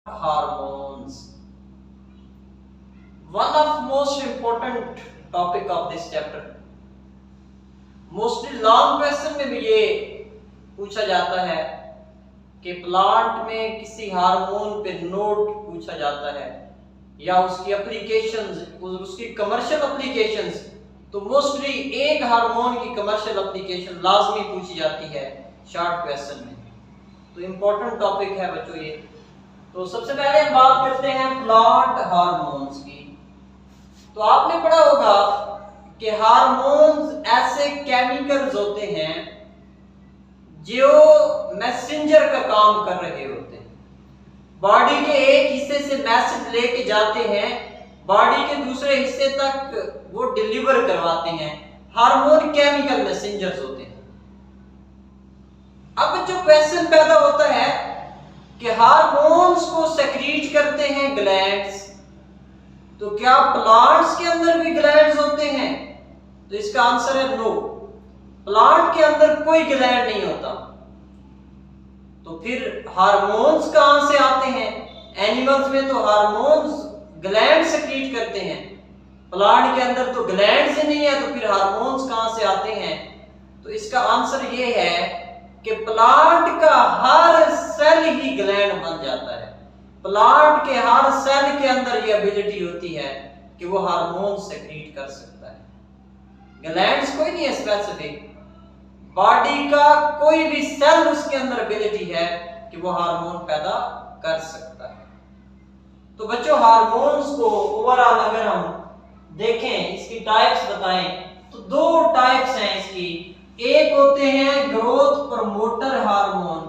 Hormones. One of most important topic of this chapter. Mostly long question में भी ये पूछा जाता है कि प्लांट में किसी हार्मोन पे नोट पूछा जाता है या उसकी एप्लीकेशंस, उसकी कमर्शियल एप्लीकेशंस, तो मोस्टली एक हार्मोन की कमर्शियल एप्लीकेशन लाजमी पूछी जाती है शॉर्ट क्वेश्चन में। तो इम्पोर्टेंट टॉपिक है बच्चों ये। तो सबसे पहले हम बात करते हैं प्लांट हार्मोन्स की। तो आपने पढ़ा होगा कि हार्मोन्स ऐसे केमिकल्स होते हैं जो मैसेंजर का काम कर रहे होते हैं। बॉडी के एक हिस्से से मैसेज लेके जाते हैं, बॉडी के दूसरे हिस्से तक वो डिलीवर करवाते हैं। हार्मोन केमिकल मैसेंजर्स होते हैं। अब जो क्वेश्चन पैदा होता है कि हार्मोन्स को सेक्रीट करते हैं ग्लैंड्स, तो क्या प्लांट्स के अंदर भी ग्लैंड्स होते हैं? तो इसका आंसर है नो, प्लांट के अंदर कोई ग्लैंड नहीं होता। तो फिर हार्मोन्स कहां से आते हैं? एनिमल्स में तो हार्मोन्स ग्लैंड सेक्रीट करते हैं, प्लांट के अंदर तो ग्लैंड्स ही नहीं है, तो फिर हार्मोन्स कहां से आते हैं? तो इसका आंसर ये है कि प्लांट का हर सेल ही ग्लैंड बन जाता है। प्लांट के हर सेल के अंदर ये एबिलिटी होती है कि वो हार्मोन सेक्रीट कर सकता है। ग्लैंड्स कोई नहीं है स्पेसिफिक, बॉडी का कोई भी सेल उसके अंदर एबिलिटी है कि वो हार्मोन पैदा कर सकता है। तो बच्चों, हार्मोन्स को ओवरऑल अगर हम देखें, इसकी टाइप्स बताएं, तो दो टाइप्स हैं इसकी। एक होते हैं ग्रोथ प्रमोटर हार्मोन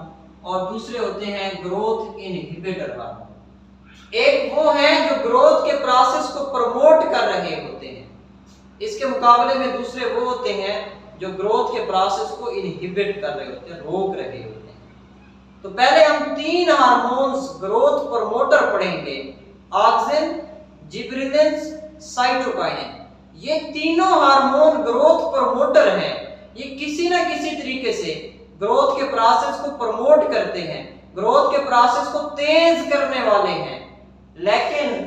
और दूसरे होते हैं ग्रोथ इनहिबिटर हार्मोन। एक वो है जो ग्रोथ के प्रोसेस को प्रमोट कर रहे होते हैं, इसके मुकाबले में दूसरे वो होते हैं जो ग्रोथ के प्रोसेस को इनहिबिट कर रहे होते हैं, रोक रहे होते हैं। तो पहले हम तीन हार्मोन्स ग्रोथ प्रमोटर पढ़ेंगे, ऑक्सिन, जिबरेलिन्स, साइटोकाइनिन। ये तीनों हार्मोन ग्रोथ प्रमोटर हैं। ये किसी ना किसी तरीके से ग्रोथ के प्रोसेस को प्रमोट करते हैं, ग्रोथ के प्रोसेस को तेज करने वाले हैं। लेकिन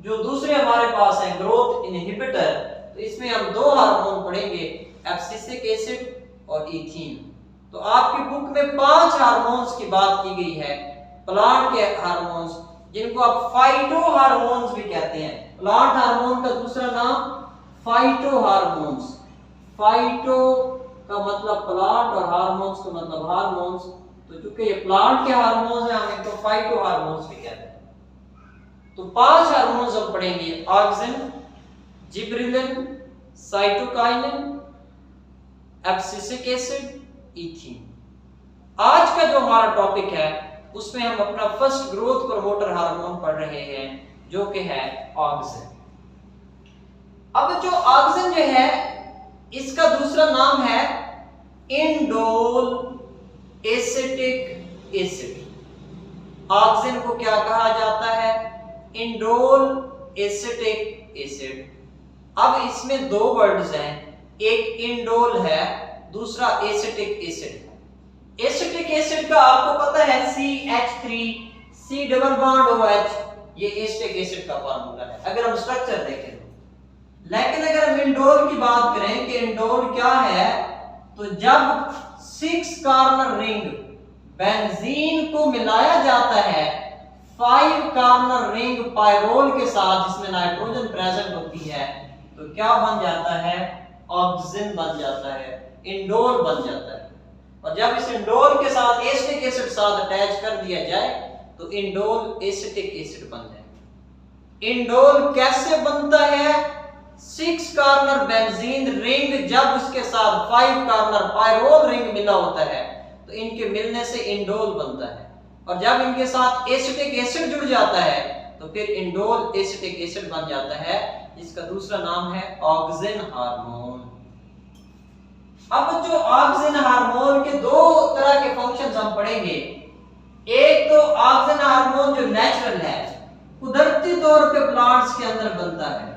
जो दूसरे हमारे पास है ग्रोथ इनहिबिटर, तो इसमें हम दो हार्मोन पढ़ेंगे, एब्सिसिक एसिड और इथीन। तो आपकी बुक में 5 हार्मोन्स की बात की गई है, प्लांट के हार्मोन्स, जिनको आप फाइटो हार्मोन्स भी कहते हैं। प्लांट हार्मोन का दूसरा नाम फाइटो हार्मोन्स। फाइटो का मतलब प्लांट और हार्मोन्स का मतलब हार्मोन्स। तो चूंकि ये प्लांट के हार्मोन्स हैं, हम इनको फाइटो हार्मोन्स भी कहते हैं। तो 5 हार्मोन्स हम पढ़ेंगे, auxin, gibberellin, cytokinin, abscisic acid, ethene. आज का जो हमारा टॉपिक है उसमें हम अपना फर्स्ट ग्रोथ प्रमोटर हार्मोन पढ़ रहे हैं, जो कि है ऑक्सिन। अब जो ऑक्सिन जो है, इसका दूसरा नाम है इंडोल एसिटिक एसिड। ऑक्सिन को क्या कहा जाता है? Indole acetic acid. अब इसमें दो वर्ड्स हैं, एक इंडोल है, दूसरा एसिटिक एसिड है। एसिटिक एसिड का आपको पता है CH3 C double bond OH, ये एसिटिक एसिड का फार्मूला है अगर हम स्ट्रक्चर देखें। लेकिन अगर हम इंडोल की बात करें कि इंडोल क्या है, तो जब 6 कॉर्नर रिंग बेंजीन को मिलाया जाता है 5 कॉर्नर रिंग पायरोल के साथ, जिसमें नाइट्रोजन प्रेजेंट होती है, तो क्या बन जाता है? ऑक्सिन बन जाता है, इंडोल बन जाता है। और जब इस इंडोल के साथ एसिटिक एसिड साथ अटैच कर दिया जाए तो इंडोल एसिटिक एसिड बन जाए। इंडोल कैसे बनता है? 6 कॉर्नर बेंजीन रिंग जब उसके साथ 5 कॉर्नर पायरोल रिंग मिला होता है, तो इनके मिलने से इंडोल बनता है। और जब इनके साथ एसिटिक एसिड जुड़ जाता है तो फिर इंडोल एसिटिक एसिड बन जाता है, जिसका दूसरा नाम है ऑक्सिन हार्मोन। अब जो ऑक्सिन हार्मोन के दो तरह के फंक्शंस हम पढ़ेंगे। एक तो ऑक्सिन हार्मोन जो नेचुरल है, कुदरती तौर पे प्लांट्स के अंदर बनता है,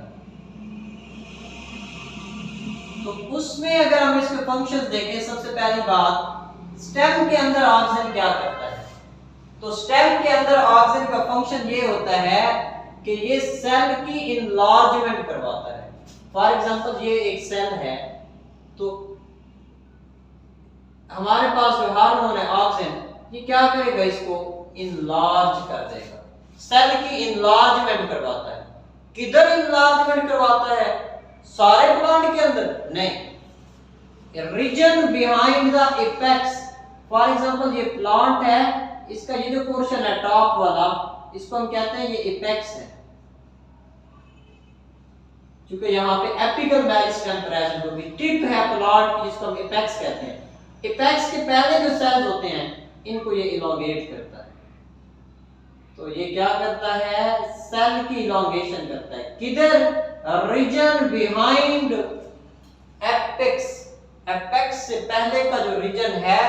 तो उसमें अगर हम इसके फंक्शंस देखें, सबसे पहली बात, स्टेम के अंदर ऑक्सिन क्या करता है? तो स्टेम के अंदर ऑक्सिन का फंक्शन ये होता है कि ये सेल की इनलार्जमेंट करवाता है। फॉर एग्जांपल ये एक सेल है, तो हमारे पास जो हार्मोन है ऑक्सिन, ये क्या करेगा, इसको इनलार्ज कर देगा, सेल की इनलार्जमेंट करवाता है। किधर इनलार्जमेंट करवाता है? सारे प्लांट के अंदर नहीं, region behind the apex. For example ये प्लांट है, इसका ये जो पोर्शन है टॉप वाला, इसको हम कहते हैं ये एपेक्स है, क्योंकि यहाँ पे एपिकल मेरिस्टेम प्रेजेंट होगी। टिप है प्लांट की, जिसको हम एपेक्स कहते हैं। एपेक्स के पहले जो सेल्स होते हैं, इनको ये इलोंगेट करता है। तो ये क्या करता है? सेल की इलोंगेशन करता है। किधर? Reason behind apex. एपेक्स से पहले का जो रीजन है,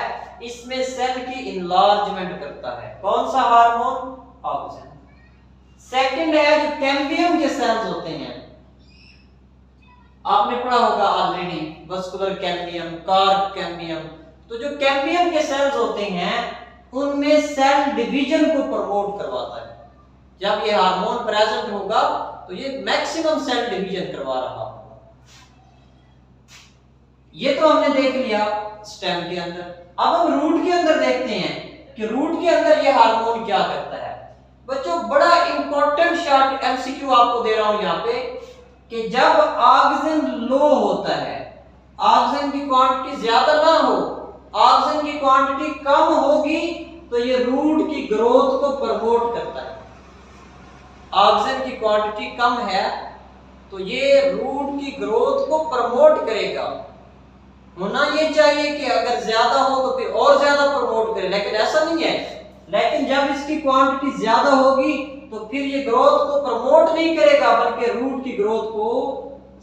इसमें सेल की इनलार्जमेंट करता है। कौन सा हार्मोन? ऑक्सिन। सेकंड है जो कैम्बियम के सेल्स होते हैं, आपने पढ़ा होगा already, vascular cambium, carp cambium. तो जो कैम्बियम के सेल्स होते हैं, उनमें सेल डिवीजन को प्रमोट करवाता है। जब ये हार्मोन प्रेजेंट होगा तो ये मैक्सिमम सेल डिवीजन करवा रहा होगा। ये तो हमने देख लिया स्टेम के अंदर। अब हम रूट के अंदर देखते हैं कि रूट के अंदर ये हार्मोन क्या करता है। बच्चों, बड़ा इंपॉर्टेंट शॉर्ट एमसीक्यू आपको दे रहा हूं यहां पे, कि जब ऑक्सीजन लो होता है, ऑक्सीजन की क्वांटिटी ज्यादा ना हो, ऑक्सीजन की क्वांटिटी कम होगी, तो ये रूट की ग्रोथ को प्रमोट करता है। ऑक्सीजन की क्वांटिटी कम है तो ये रूट की ग्रोथ को प्रमोट करेगा। होना ये चाहिए कि अगर ज्यादा हो तो फिर और ज्यादा प्रमोट करे, लेकिन ऐसा नहीं है। लेकिन जब इसकी क्वांटिटी ज्यादा होगी तो फिर ये ग्रोथ को प्रमोट नहीं करेगा, बल्कि रूट की ग्रोथ को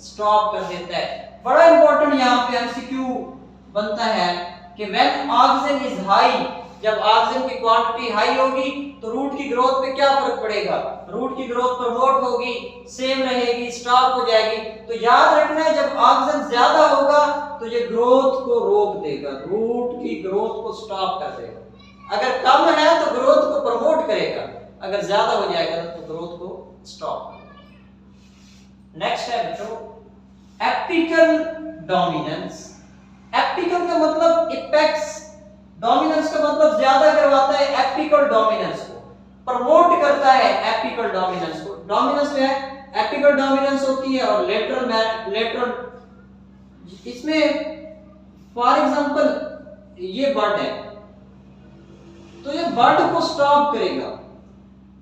स्टॉप कर देता है। बड़ा इंपॉर्टेंट यहाँ पे एमसीक्यू बनता है कि व्हेन ऑक्सीजन इज हाई, जब ऑक्सीजन की क्वांटिटी हाई होगी तो रूट की ग्रोथ पे क्या फर्क पड़ेगा? रूट की ग्रोथ प्रमोट होगी, सेम रहेगी, स्टॉप हो जाएगी। तो याद रखना है, जब ऑक्सीजन ज्यादा होगा तो ये ग्रोथ को रोक देगा, रूट की ग्रोथ को स्टॉप कर देगा। अगर कम है तो ग्रोथ को प्रमोट करेगा, अगर ज्यादा हो जाएगा तो ग्रोथ को स्टॉप करेगा। नेक्स्ट है बच्चों एपिकल डोमिनेंस। एपिकल का मतलब एपेक्स, डोमिनेंस का मतलब ज्यादा करवाता है। एपिकल डोमिनेंस को प्रमोट करता है, एपिकल डोमिनेंस को। डोमिनेंस जो है एपिकल डोमिनेंस होती है और लेटरल इसमें फॉर एग्जांपल ये बर्ड है, तो ये बर्ड को स्टॉप करेगा,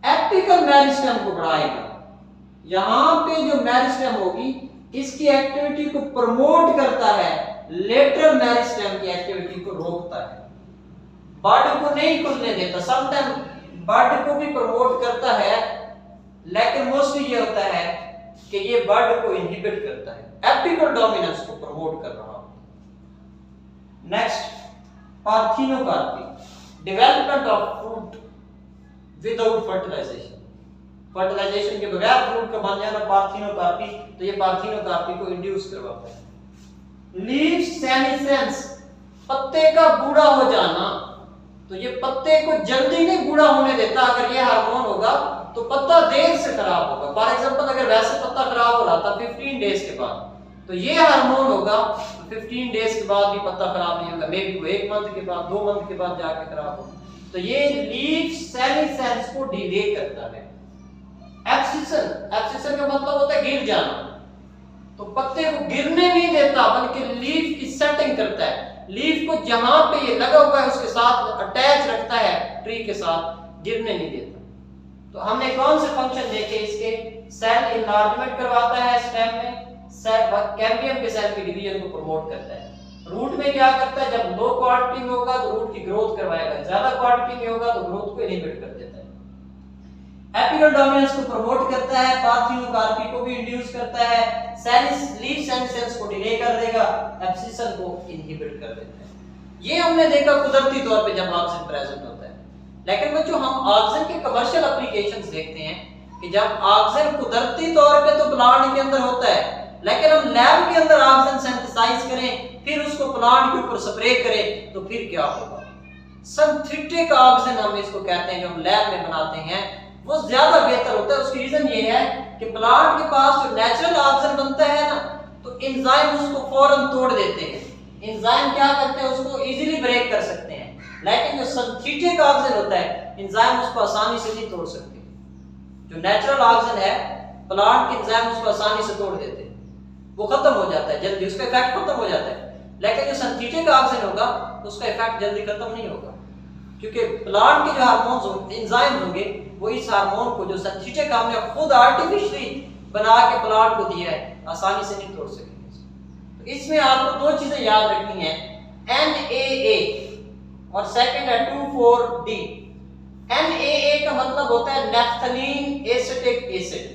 एपिकल मेरिस्टेम को बढ़ाएगा। यहां पे जो मेरिस्टेम होगी इसकी एक्टिविटी को प्रमोट करता है, लेटरल मेरिस्टेम की एक्टिविटी को रोकता है, बर्ड को नहीं खुलने देता। समटाइम बर्ड को भी प्रमोट करता है, लेकिन मोस्टली ये होता है कि ये बर्ड को इनहिबिट करता है, एपिकल डोमिनेंस को प्रमोट कर रहा है। Next parthenocarpy, development of fruit without fertilization. Fertilization के बगैर फ्रूट का बन जाना पार्थिनोकार्पी, तो ये पार्थिनोकार्पी को इंड्यूस करवाता है। लीफ सेनेसेंस, पत्ते का बूढ़ा हो जाना, तो ये पत्ते को जल्दी नहीं बूढ़ा होने देता। अगर ये हार्मोन होगा तो पत्ता देर से खराब होगा। फॉर एग्जांपल अगर वैसे पत्ता खराब हो रहा था 15 डेज के बाद, तो ये हार्मोन होगा तो 15 डेज के बाद भी पत्ता खराब नहीं होगा, मे बी वो 1 मंथ के बाद, 2 मंथ के बाद जाके खराब होगा। तो ये लीफ सेनेसेंस को डिले करता है। एब्सिशन, एब्सिशन का मतलब होता है गिर जाना, तो पत्ते को गिरने नहीं देता बल्कि लीफ की सेटिंग करता है। लीफ को जहां पे ये लगा हुआ है उसके साथ अटैच रखता है, ट्री के साथ, गिरने नहीं देता। तो हमने कौन से फंक्शन देखे इसके? सेल इनलार्जमेंट करवाता है स्टेम में, कैम्बियम के सेल की डिवीजन को प्रमोट करता है। रूट में क्या करता है? जब लो क्वांटिटी में होगा तो रूट की ग्रोथ करवाएगा, ज्यादा क्वांटिटी में होगा तो ग्रोथ को इनहिबिट कर देता है। एपिकल डोमिनेंस को प्रमोट करता है, पार्थिनोकार्पी को भी इंड्यूस करता है, लीफ सेनेसेंस को डिले कर देगा, एब्सिशन को इनहिबिट कर देता है। ये हमने देखा कुदरती तौर पे जब ऑक्सीजन प्रेजेंट होता है। लेकिन बच्चों हम ऑक्सीजन के कमर्शियल एप्लीकेशंस देखते हैं कि जब ऑक्सीजन कुदरती तौर पे तो प्लांट के अंदर होता है, लेकिन हम लैब के अंदर ऑक्सीजन सिंथेसाइज करें, फिर उसको प्लांट के ऊपर स्प्रे करें, तो फिर क्या होगा? सिंथेटिक ऑक्सीजन हम इसको कहते हैं, जो हम लैब में बनाते हैं, वो ज्यादा बेहतर होता है। उसकी रीजन ये है कि प्लांट के पास जो नेचुरल ऑक्सीजन बनता है ना, तो एंजाइम उसको फौरन तोड़ देते हैं। एंजाइम क्या करते हैं, उसको इजीली ब्रेक कर सकते हैं, लेकिन जो सिंथेटिक ऑक्सीजन होता है, एंजाइम उसको आसानी से नहीं तोड़ सकते। जो नेचुरल ऑक्सीजन है, प्लांट के एंजाइम उसको आसानी से तोड़ देते हैं, वो खत्म हो जाता है जल्दी, उसका इफेक्ट खत्म हो जाता है। लेकिन जो सिंथेटिक ऑक्सीजन होगा, उसका इफेक्ट जल्दी खत्म नहीं होगा, क्योंकि प्लांट के जो हार्मोन्स एंजाइम होंगे, वो इस हार्मोन को जो सिंथेटिक हमने खुद आर्टिफिशियली बना के प्लांट को दिया है, आसानी से नहीं तोड़ सकेंगे। तो इसमें आपको दो चीजें याद रखनी है, NAA और सेकंड है 2,4-D। NAA का मतलब होता है नैफ्थलीन एसिटिक एसिड।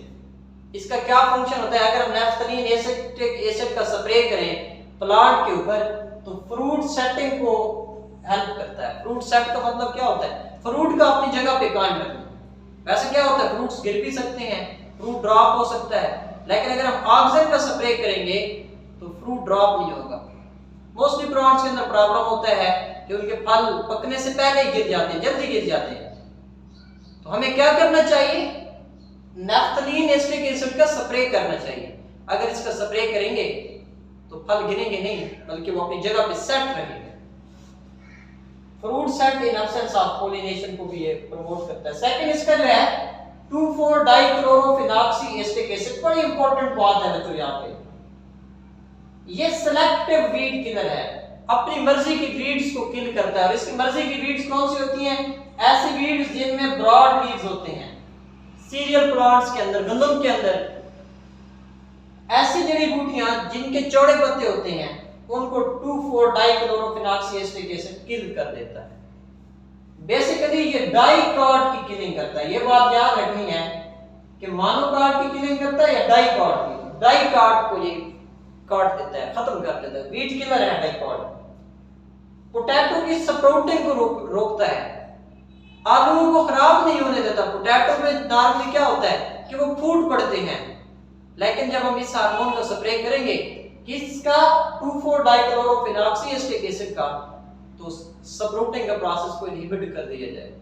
इसका क्या फंक्शन होता है, अगर हम नैफ्थलीन एसिटिक एसिड का स्प्रे करें प्लांट के ऊपर, तो फ्रूट सेटिंग को हेल्प करता है। फ्रूट सेट का मतलब क्या होता है, फ्रूट का अपनी जगह पे कायम रखना। वैसे क्या होता है, फ्रूट्स गिर भी सकते हैं, फ्रूट ड्रॉप हो सकता है, लेकिन अगर हम ऑक्सीजन का स्प्रे करेंगे तो फ्रूट ड्रॉप नहीं होगा। मोस्टली प्लांट्स के अंदर प्रॉब्लम होता है कि उनके फल पकने से पहले ही गिर जाते हैं, जल्दी गिर जाते हैं। तो हमें क्या करना चाहिए, नैफ्थलीन एसिटिक एसिड का स्प्रे करना चाहिए। अगर इसका स्प्रे करेंगे तो फल गिरेंगे नहीं, बल्कि वो अपनी जगह पे सेट रहेंगे। Fruit set in absence of pollination को भी ये प्रमोट करता है। सेकंड इसका जो है 2,4-डाइक्लोरोफिनॉक्सी एसिटिक एसिड, बड़ी इंपॉर्टेंट बात है बच्चों यहाँ पे। ये सिलेक्टिव वीड किलर है, अपनी मर्जी की वीड्स को किल करता है। और इसकी मर्जी की वीड्स कौन सी होती हैं, ऐसी वीड्स जिनमें ब्रॉड लीव्स होते हैं। सीरियल प्लांट्स के अंदर, गंदम के अंदर ऐसी जड़ी बूटियां जिनके चौड़े पत्ते होते हैं, उनको 2,4-डाइक्लोरोफिनॉक्सी एसिटिक एसिड किल कर देता है। बेसिकली ये डाइकॉट की किलिंग करता है। ये बात याद रखनी है कि मोनोकॉट की किलिंग करता है या डाइकॉट की। डाइकॉट को ये काट देता है, खत्म कर देता है, वीड किलर है डाइकॉट। पोटैटो की स्प्राउटिंग को रोकता है, आलूओं को खराब नहीं होने देता। पोटैटो में नॉर्मली क्या होता है कि वो फूट पड़ते हैं, लेकिन जब हम इस हार्मोन का स्प्रे करेंगे, किसका, 2,4-डाइक्लोरोफिनॉक्सी एसिटिक एसिड का, तो स्प्राउटिंग का प्रोसेस को इनहिबिट कर दिया जाएगा।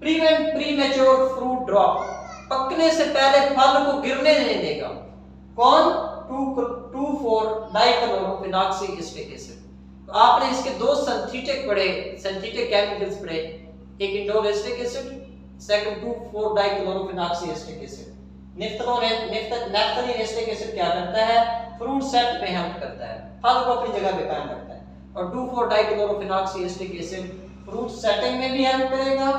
प्रिवेंट प्रीमेच्योर फ्रूट ड्रॉप, पकने से पहले फल को गिरने नहीं देगा। कौन, 2,4-डाइक्लोरोफिनॉक्सी एसिटिक एसिड। तो आपने इसके दो सिंथेटिक पढ़े, सिंथेटिक केमिकल्स पढ़े, एक इंडोल एसिटिक एसिड, सेकंड 2,4-डाइक्लोरोफिनॉक्सी acetic acid. Naphthalene acetic acid क्या करता है, फ्रूट सेट में हेल्प करता है, फल को अपनी जगह पे कायम रखता है। और 2,4-डाइक्लोरोफिनॉक्सी एसिटिक एसिड फ्रूट सेटिंग में भी हेल्प करेगा